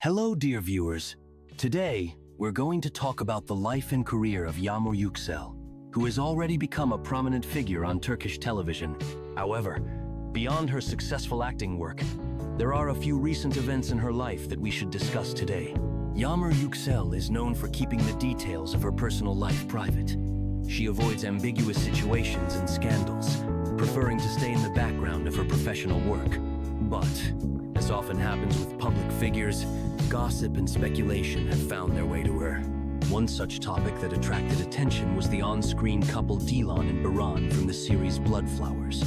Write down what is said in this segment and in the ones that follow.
Hello, dear viewers. Today, we're going to talk about the life and career of Yagmur Yuksel, who has already become a prominent figure on Turkish television. However, beyond her successful acting work, there are a few recent events in her life that we should discuss today. Yagmur Yuksel is known for keeping the details of her personal life private. She avoids ambiguous situations and scandals, preferring to stay in the background of her professional work. But, as often happens with public figures, gossip and speculation have found their way to her. One such topic that attracted attention was the on-screen couple Dilan and Baran from the series Bloodflowers.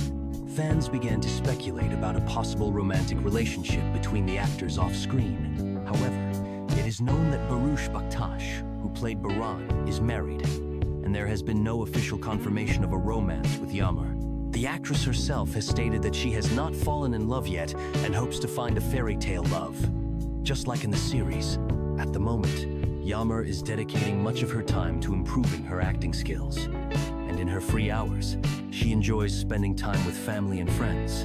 Fans began to speculate about a possible romantic relationship between the actors off-screen. However, it is known that Baktas, who played Baran, is married, and there has been no official confirmation of a romance with Yagmur. The actress herself has stated that she has not fallen in love yet and hopes to find a fairy tale love. Just like in the series, at the moment, Yagmur is dedicating much of her time to improving her acting skills. And in her free hours, she enjoys spending time with family and friends,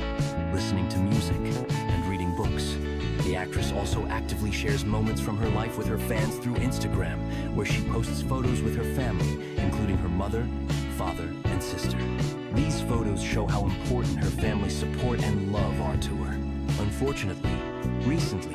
listening to music, and reading books. The actress also actively shares moments from her life with her fans through Instagram, where she posts photos with her family, including her mother, father, and sister. These photos show how important her family's support and love are to her. Unfortunately, recently,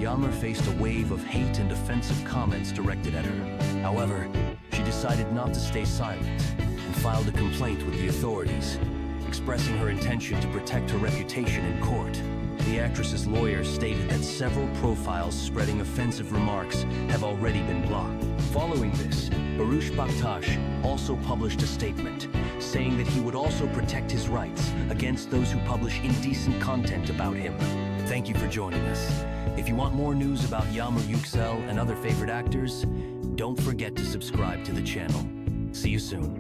Yagmur faced a wave of hate and offensive comments directed at her. However, she decided not to stay silent and filed a complaint with the authorities, expressing her intention to protect her reputation in court. The actress's lawyer stated that several profiles spreading offensive remarks have already been blocked. Following this, Baktas also published a statement, saying that he would also protect his rights against those who publish indecent content about him. Thank you for joining us. If you want more news about Yagmur Yuksel and other favorite actors, don't forget to subscribe to the channel. See you soon.